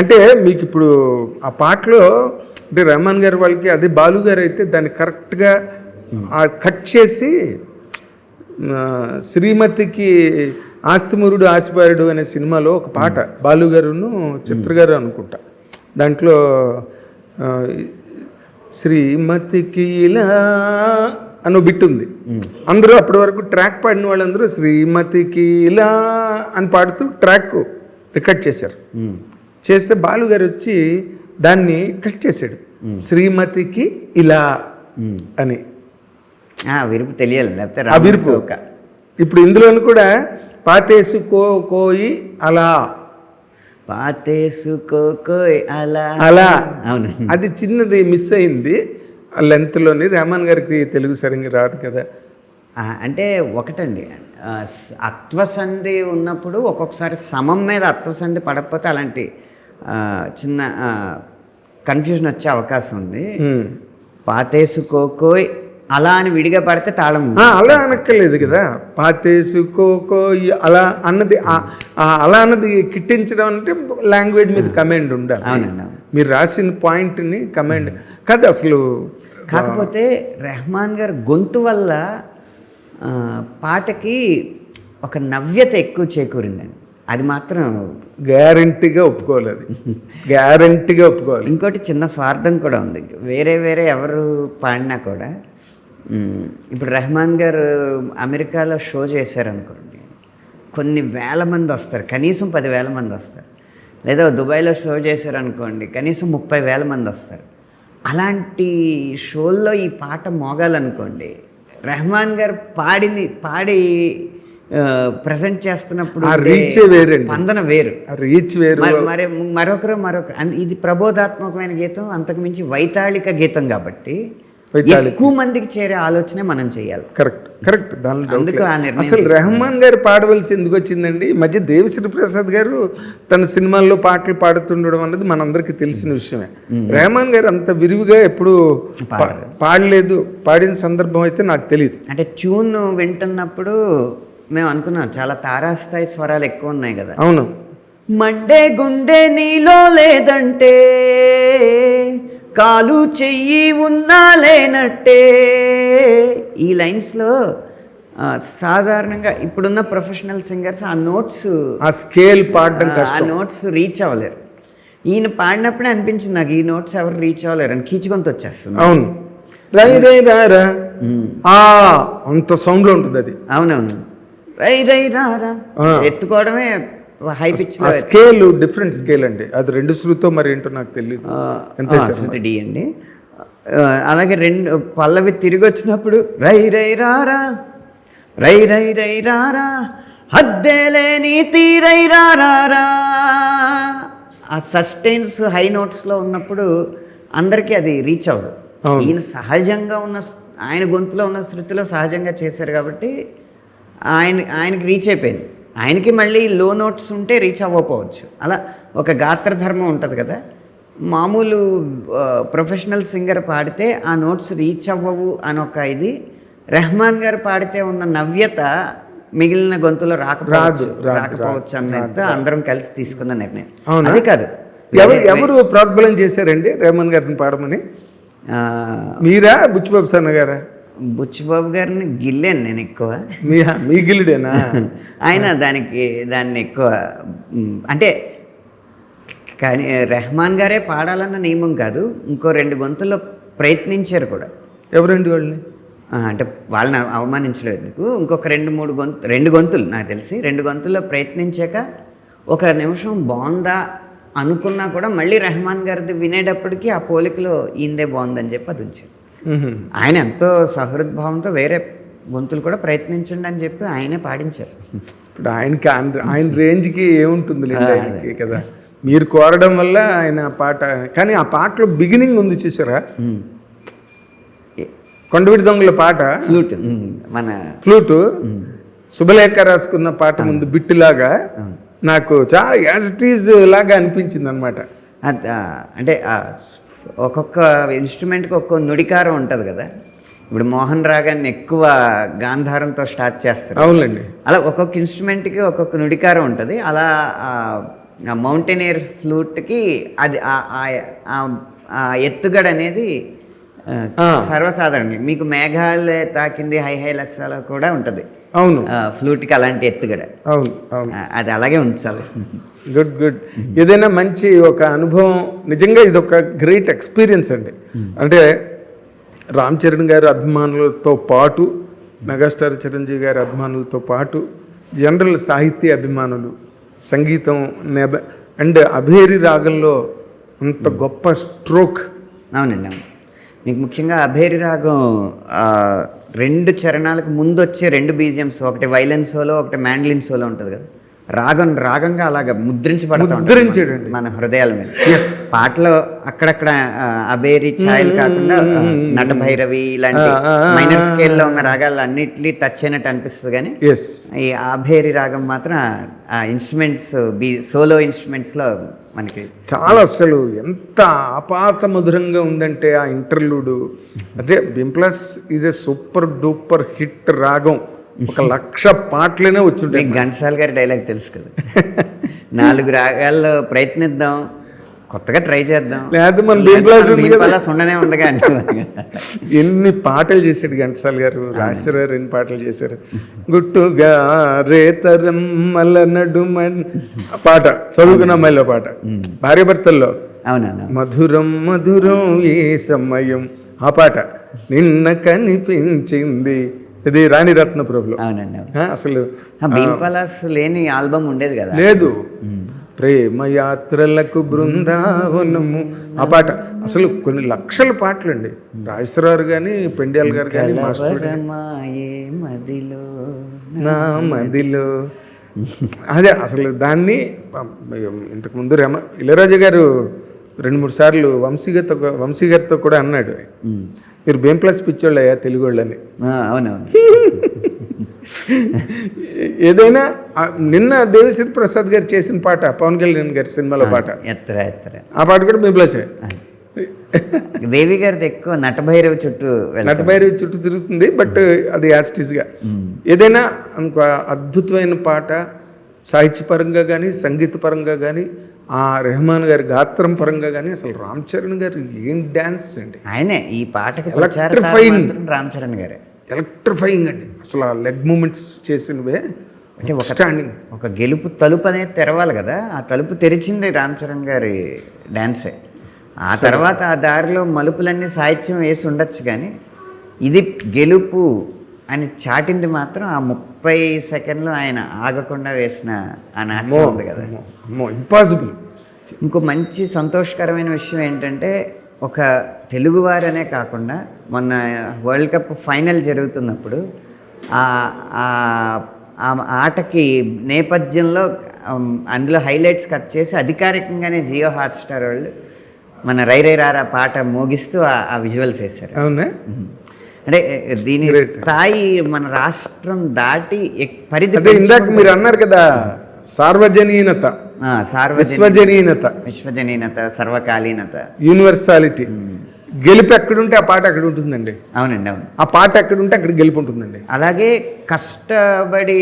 అంటే మీకు ఇప్పుడు ఆ పాటలో అంటే రెహమాన్ గారి వాళ్ళకి అదే బాలు గారు అయితే దాన్ని కరెక్ట్గా కట్ చేసి శ్రీమతికి ఆస్తిమురుడు ఆశపారుడు అనే సినిమాలో ఒక పాట బాలు గారును చిత్ర గారు అనుకుంటా, దాంట్లో శ్రీమతికి ఇలా అన్న బిట్ ఉంది. అందరూ అప్పటి వరకు ట్రాక్ పాడిన వాళ్ళందరూ శ్రీమతికి ఇలా అని పాడుతూ ట్రాక్ రికార్డ్ చేశారు. చేస్తే బాలు గారు వచ్చి దాన్ని కట్ చేశాడు, శ్రీమతికి ఇలా అని. విరుపు తెలియాలి, లేకపోతే ఆ విరుపు. ఇప్పుడు ఇందులోను కూడా పాతేసుకో కోయి అలా, పాతేసుకోకోయ్ అలా అలా అవును, అది చిన్నది మిస్ అయింది లెంత్లోని. రెహమాన్ గారికి తెలుగు సరిగ్గా రాదు కదా. అంటే ఒకటండి, అత్వసంధి ఉన్నప్పుడు ఒక్కొక్కసారి సమం మీద అత్వసంధి పడకపోతే అలాంటి చిన్న కన్ఫ్యూజన్ వచ్చే అవకాశం ఉంది. పాతేసుకోకోయ్ అలా అని విడిగా పడితే తాళం అలా అనక్కర్లేదు కదా. పాతేసుకోకో అలా అన్నది అలా అన్నది కిట్టించడం అంటే లాంగ్వేజ్ మీద కమెండ్ ఉండాలి. అవునండి, మీరు రాసిన పాయింట్ని కమెండ్ కాదు అసలు. కాకపోతే రెహమాన్ గారు గొంతు వల్ల పాటకి ఒక నవ్యత ఎక్కువ చేకూరిందండి. అది మాత్రం గ్యారంటీగా ఒప్పుకోవాలి, అది గ్యారంటీగా ఒప్పుకోవాలి. ఇంకోటి చిన్న స్వార్థం కూడా ఉంది. వేరే ఎవరు పాడినా కూడా ఇప్పుడు రెహమాన్ గారు అమెరికాలో షో చేశారనుకోండి, కొన్ని వేల మంది వస్తారు, కనీసం 10,000 మంది వస్తారు. లేదా దుబాయ్లో షో చేశారనుకోండి, కనీసం 30,000 మంది వస్తారు. అలాంటి షోల్లో ఈ పాట మోగాలనుకోండి, రెహమాన్ గారు పాడి ప్రజెంట్ చేస్తున్నప్పుడు స్పందన వేరు, రీచ్ వేరు. మరి మరొకరు ఇది ప్రబోధాత్మకమైన గీతం, అంతకుమించి వైతాళిక గీతం కాబట్టి ఎక్కువ మందికి చేరే ఆలోచనే మనం చేయాలి. కరెక్ట్ దానిలో అసలు రెహమాన్ గారు పాడవలసి ఎందుకు వచ్చిందండి? ఈ మధ్య దేవిశ్రీ ప్రసాద్ గారు తన సినిమాల్లో పాటలు పాడుతుండడం అన్నది మనందరికీ తెలిసిన విషయమే. రెహమాన్ గారు అంత విరివిగా ఎప్పుడు పాడలేదు, పాడిన సందర్భం అయితే నాకు తెలియదు. అంటే ట్యూన్ వింటున్నప్పుడు మేము అనుకున్నాం చాలా తారాస్థాయి స్వరాలు ఎక్కువ ఉన్నాయి కదా. అవును, మండే గుండె నీలో లేదంటే కాలు చెయ్యి ఉన్నా లేనట్టే. ఈ లైన్స్లో సాధారణంగా ఇప్పుడున్న ప్రొఫెషనల్ సింగర్స్ ఆ నోట్స్, ఆ స్కేల్ పాడడం కష్టం, ఆ నోట్స్ రీచ్ అవ్వలేరు. ఈయన పాడినప్పుడే అనిపించింది నాకు, ఈ నోట్స్ ఎవరు రీచ్ అవ్వలేరు అని కీచుకొంత వచ్చేస్తుంది. అవును, అంత సౌండ్లో ఉంటుంది అది. అవునవును, రై రై రారా ఎత్తుకోవడమే high pitch. Scale different scale అండి, అది 2 శృతితో మరి ఏంటో నాకు తెలియదు. శృతి డి అండి. అలాగే 2 పల్లవి తిరిగి వచ్చినప్పుడు రై రై రారా, రై రై రై రారా, హద్దేలేని తీరై రారా. ఆ సస్టైన్స్ హై నోట్స్లో ఉన్నప్పుడు అందరికీ అది రీచ్ అవ్వదు. ఈయన సహజంగా ఆయన గొంతులో ఉన్న శృతిలో సహజంగా చేశారు కాబట్టి ఆయనకి రీచ్ అయిపోయింది. ఆయనకి మళ్ళీ లో నోట్స్ ఉంటే రీచ్ అవ్వకపోవచ్చు. అలా ఒక గాత్రధర్మం ఉంటుంది కదా. మామూలు ప్రొఫెషనల్ సింగర్ పాడితే ఆ నోట్స్ రీచ్ అవ్వవు అని ఒక ఇది, రెహమాన్ గారు పాడితే ఉన్న నవ్యత మిగిలిన గొంతులో రాకపోవచ్చు అన్నట్టు అందరం కలిసి తీసుకున్న నిర్ణయం. అది కాదు, ఎవరు ప్రోద్బలం చేశారండి రెహమాన్ గారిని పాడమని? మీరా, బుచ్చిబాబు సన్న గారా? బుచ్చిబాబు గారిని గిల్లాను నేను ఎక్కువ. మీ గిల్లుడేనా? ఆయన దాన్ని ఎక్కువ అంటే, కానీ రెహమాన్ గారే పాడాలన్న నియమం కాదు. ఇంకో 2 గొంతుల్లో ప్రయత్నించారు కూడా. ఎవరండి వాళ్ళని? అంటే వాళ్ళని అవమానించలేదు. ఇంకొక 2 గొంతులు నాకు తెలిసి 2 గొంతుల్లో ప్రయత్నించాక ఒక నిమిషం బాగుందా అనుకున్నా కూడా మళ్ళీ రెహమాన్ గారిది వినేటప్పటికీ ఆ పోలికలో ఈయనదే బాగుందని చెప్పి అది ఉంచారు. ఆయన ఎంతో సహృద్భావంతో వేరే గొంతులు కూడా ప్రయత్నించండి అని చెప్పి ఆయనే పాడించారు. ఇప్పుడు ఆయన రేంజ్కి ఏముంటుంది ఆయనకి కదా, మీరు కోరడం వల్ల ఆయన పాట. కానీ ఆ పాటలో బిగినింగ్ ఉంది చూసారా, కొండవీడి దొంగల పాట, మన ఫ్లూటు శుభలేఖ రాసుకున్న పాట ముందు బిట్టులాగా నాకు చాలా యాజ్ ఇట్ ఈజ్ లాగా అనిపించింది అనమాట. అంటే ఒక్కొక్క ఇన్స్ట్రుమెంట్కి ఒక్కొక్క నుడికారం ఉంటుంది కదా. ఇప్పుడు మోహన్ రాగాన్ని ఎక్కువ గాంధారంతో స్టార్ట్ చేస్తారు. అవునండి. అలా ఒక్కొక్క ఇన్స్ట్రుమెంట్కి ఒక్కొక్క నుడికారం ఉంటుంది. అలా మౌంటైనియర్ ఫ్లూట్కి అది ఆ ఎత్తుగడ అనేది సర్వసాధారణంగా మీకు మేఘాలు తాకింది హైలస్సాలో కూడా ఉంటుంది. అవును, ఫ్లూట్కి అలాంటి ఎత్తుగడ. అవును అవును, అది అలాగే ఉంచాలి. Good good. ఏదైనా మంచి ఒక అనుభవం, నిజంగా ఇది ఒక గ్రేట్ ఎక్స్పీరియన్స్ అండి. అంటే రామ్ చరణ్ గారి అభిమానులతో పాటు, మెగాస్టార్ చిరంజీవి గారి అభిమానులతో పాటు జనరల్ సాహిత్య అభిమానులు, సంగీతం అండ్ అభేరి రాగంలో అంత గొప్ప స్ట్రోక్. అవునండి, అవును. మీకు ముఖ్యంగా అభేరి రాగం 2 చరణాలకు ముందు వచ్చే 2 BGMs, ఒకటి వైలెన్ సోలో, ఒకటి మ్యాండ్లిన్ సోలో ఉంటుంది కదా, రాగంగా అలాగా ముద్రించబడుతుంది మన హృదయాల మీద. పాటలో అక్కడక్కడ అబేరి ఛాయలు కాకుండా నటభైరవి ఇలాంటి మైనర్ స్కేల్లో ఉన్న రాగాలు అన్నిటినీ టచ్ అయినట్టు అనిపిస్తుంది. కానీ ఈ అభేరి రాగం మాత్రం ఆ ఇన్స్ట్రుమెంట్స్ సోలో ఇన్స్ట్రుమెంట్స్లో మనకి చాలా, అసలు ఎంత ఆపాత మధురంగా ఉందంటే ఆ ఇంటర్లూడు. అదే Bhimplas is a super duper hit రాగం. 1,00,000 పాటలనే వచ్చుంటాయి. ఘంటసాల గారి డైలాగ్ తెలుసు కదా, 4 రాగాల్లో ప్రయత్నిద్దాం, కొత్తగా ట్రై చేద్దాం, లేదు మన బింప్లస్ ఉండనే ఉంది. కానీ ఎన్ని పాటలు చేశాడు ఘంటసాల గారు, రాశారు, ఎన్ని పాటలు చేశారు. గుట్టుగా రేతరమ్మల నడుమ పాట, చదువుకున్న అమ్మాయిలో పాట, భార్యాభర్తల్లో. అవునన్నా, మధురం మధురం ఏ సమయం, ఆ పాట. నిన్న కనిపించింది, ఇది రాణి రత్నప్రభులో. అవునండి, అసలు బింపలాస్ లేని ఆల్బమ్ ఉండేది కదా. లేదు, ప్రేమ యాత్రలకు బృందావనము, ఆ పాట. అసలు కొన్ని లక్షల పాటలు అండి. రాజేశ్వరరావు కానీ, పెండ్యాల్ గారు కానీ, నా మదిలో, అదే అసలు దాన్ని ఇంతకుముందు ఇళయరాజా గారు 2-3 సార్లు వంశీ గారితో కూడా అన్నాడు, మీరు బింప్లస్ పిచ్చోళ్ళయ్యా తెలుగు వాళ్ళని. అవునవును. ఏదైనా నిన్న దేవిశ్రీ ప్రసాద్ గారు చేసిన పాట, పవన్ కళ్యాణ్ గారి సినిమాలో పాట, ఆ పాట కూడా బింప్లసే. దేవి గారిది ఎక్కువ నటభైరవి చుట్టూ తిరుగుతుంది. బట్ అది యాస్టిస్గా ఏదైనా ఇంకో అద్భుతమైన పాట, సాహిత్యపరంగా కానీ, సంగీత పరంగా కానీ, ఆ రెహమాన్ గారి గాత్రం పరంగా కానీ, అసలు రామ్ చరణ్ గారు ఏం డ్యాన్స్ అండి. ఆయనే ఈ పాటకి రామ్ చరణ్ గారే ఎలక్ట్రిఫైయింగ్ అండి. అసలు ఆ లెగ్ మూమెంట్స్ చేసినవే స్టాండింగ్. ఒక గెలుపు తలుపు అనేది తెరవాలి కదా, ఆ తలుపు తెరిచింది రామ్ చరణ్ గారి డ్యాన్సే. ఆ తర్వాత ఆ దారిలో మలుపులన్నీ సాహిత్యం వేసి ఉండొచ్చు, కానీ ఇది గెలుపు అని చాటింది మాత్రం ఆ 30 సెకండ్లు ఆయన ఆగకుండా వేసిన ఆ నాట్యం ఉంది కదా, ఇంపాసిబుల్. ఇంకో మంచి సంతోషకరమైన విషయం ఏంటంటే, ఒక తెలుగువారనే కాకుండా మొన్న వరల్డ్ కప్ ఫైనల్ జరుగుతున్నప్పుడు ఆ ఆటకి నేపథ్యంలో అందులో హైలైట్స్ కట్ చేసి అధికారికంగానే జియో హాట్స్టార్ వాళ్ళు మన రై రై రారా పాట మోగిస్తూ ఆ విజువల్స్ వేశారు. అవునా, అంటే దీని స్థాయి మన రాష్ట్రం దాటి పరిధి. ఇందాక మీరు అన్నారు కదా, సార్వజనీనత, విశ్వజనీనత, సర్వకాలీనత, యూనివర్సాలిటీ. గెలుపు ఎక్కడుంటే ఆ పాట అక్కడ ఉంటుందండి. అవునండి, అవును. ఆ పాట ఎక్కడుంటే అక్కడ గెలుపు ఉంటుందండి. అలాగే కష్టపడి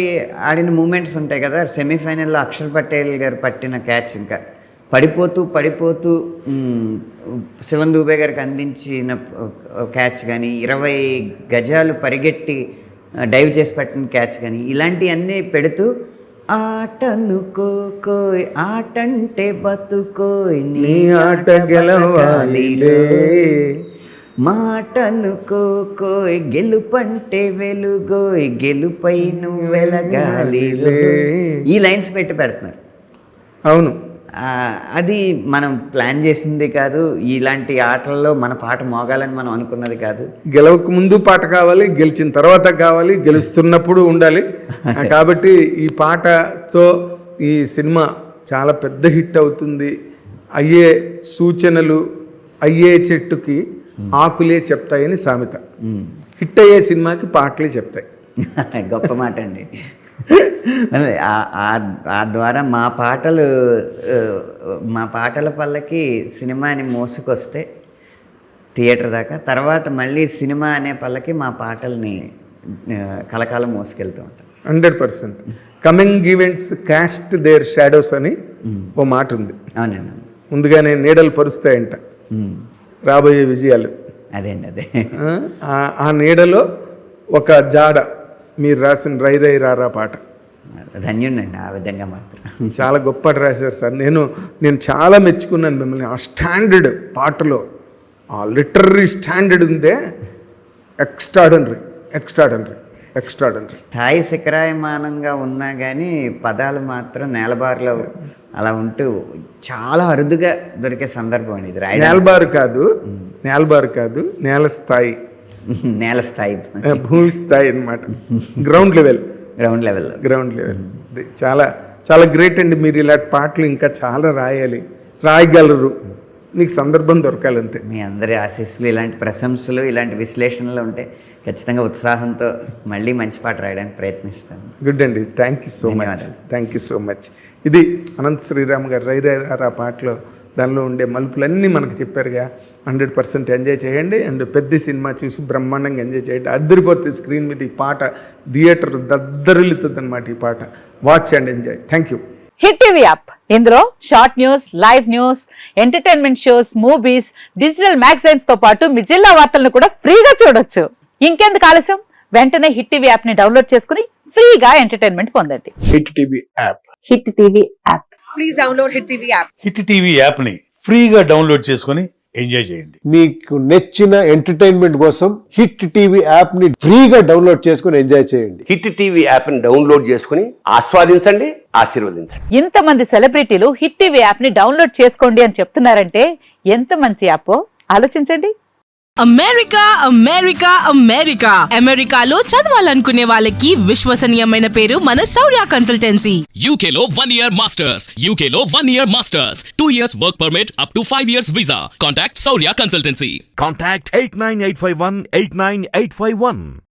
ఆడిన మూమెంట్స్ ఉంటాయి కదా, సెమీఫైనల్లో అక్షర్ పటేల్ గారు పట్టిన క్యాచ్, ఇంకా పడిపోతూ శివన్ దూబే గారికి అందించిన క్యాచ్ కానీ, 20 గజాలు పరిగెట్టి డైవ్ చేసి పట్టిన క్యాచ్ కానీ, ఇలాంటివన్నీ పెడుతూ ఆటనుకోయ్ ఆటంటే బతుకోయ్ నీ ఆట గెలవాలిలే, మాటనుకోయ్ గెలుపంటే వెలుగోయ్ గెలుపై నువ్వు వెలగాలిలే, ఈ లైన్స్ పెడుతున్నారు. అవును, అది మనం ప్లాన్ చేసింది కాదు. ఇలాంటి ఆటల్లో మన పాట మోగాలని మనం అనుకున్నది కాదు. గెలవకు ముందు పాట కావాలి, గెలిచిన తర్వాత కావాలి, గెలుస్తున్నప్పుడు ఉండాలి. కాబట్టి ఈ పాటతో ఈ సినిమా చాలా పెద్ద హిట్ అవుతుంది. అయ్యే సూచనలు అయ్యే చెట్టుకి ఆకులే చెప్తాయని సామెత. హిట్ అయ్యే సినిమాకి పాటలే చెప్తాయి. గొప్ప మాట అండి. ఆ ద్వారా మా పాటల పల్లకి సినిమాని మోసుకొస్తే థియేటర్ దాకా, తర్వాత మళ్ళీ సినిమా అనే పల్లకి మా పాటల్ని కలకాలం మోసుకెళ్తూ ఉంటాం. 100%. Coming events cast their shadows అని ఓ మాట ఉంది, అవునండి. ముందుగానే నీడలు పరుస్తాయంట రాబోయే విజయాలు. అదే అండి, అదే. ఆ నీడలో ఒక జాడ మీరు రాసిన రై రై రారా పాట. ధన్యుండండి ఆ విధంగా మాత్రం. చాలా గొప్ప రాశారు సార్. నేను చాలా మెచ్చుకున్నాను మిమ్మల్ని. ఆ స్టాండర్డ్ పాటలో, ఆ లిటరరీ స్టాండర్డ్ ఉందే, ఎక్స్ట్రాడనరీ. స్థాయి శిఖరాయమానంగా ఉన్నా కానీ పదాలు మాత్రం నేలబారులో అలా ఉంటూ చాలా అరుదుగా దొరికే సందర్భం అండి ఇది. నేలబారు కాదు, నేల స్థాయి, నేల స్థాయి, భూమి స్థాయి అన్నమాట. Ground level. చాలా చాలా గ్రేట్ అండి. మీరు ఇలాంటి పాటలు ఇంకా చాలా రాయగలరు. మీకు సందర్భం దొరకాలంతే. మీ అందరి ఆశీస్సులు, ఇలాంటి ప్రశంసలు, ఇలాంటి విశ్లేషణలు ఉంటే ఖచ్చితంగా ఉత్సాహంతో మళ్ళీ మంచి పాట రాయడానికి ప్రయత్నిస్తాను. గుడ్ అండి. Thank you so much. ఇది అనంత శ్రీరామ్ గారు రై రై రారా పాటలో దానిలో ఉండే మలుపులన్నీ మనకు చెప్పారుగా. 100% ఎంజాయ్ చేయండి. అండ్ పెద్ద సినిమా చూసి బ్రహ్మాండంగా ఎంజాయ్ చేయండి. అద్దరిపోతుంది స్క్రీన్ మీద ఈ పాట. థియేటర్ దద్దరిల్లుతుంది అనమాట ఈ పాట. Watch and enjoy. Thank you. Hit TV app, ఇందులో short news, live news, entertainment shows, movies, digital magazines తో పాటు మీ జిల్లా వార్తలను కూడా ఫ్రీగా చూడొచ్చు. ఇంకెందుకు ఆలస్యం, వెంటనే హిట్ టీవీ యాప్ ని డౌన్లోడ్ చేసుకుని ఫ్రీగా ఎంటర్టైన్మెంట్ పొందండి. Hit TV app. Hit TV app. Please download hit TV app. Hit TV app ని ఫ్రీగా డౌన్లోడ్ చేసుకుని ఎంజాయ్ చేయండి. మీకు నచ్చిన ఎంటర్టైన్మెంట్ కోసం హిట్ టీవీ యాప్ ని ఫ్రీగా డౌన్లోడ్ చేసుకుని ఎంజాయ్ చేయండి. హిట్ టీవీ యాప్ ని డౌన్లోడ్ చేసుకుని ఆస్వాదించండి, ఆశీర్వదించండి. ఇంతమంది సెలబ్రిటీలు హిట్ టీవీ యాప్ ని డౌన్లోడ్ చేసుకోండి అని చెప్తున్నారంటే ఎంత మంచి యాప్ ఆలోచించండి. అమెరికాలో చదవాలనుకునే వాళ్ళకి విశ్వసనీయమైన పేరు మన శౌర్య కన్సల్టెన్సీ. UK లో 1 year masters, UK లో 1 year masters, 2 years work permit up to 5 years visa. Contact Saurya Consultancy. Contact 89851 89851.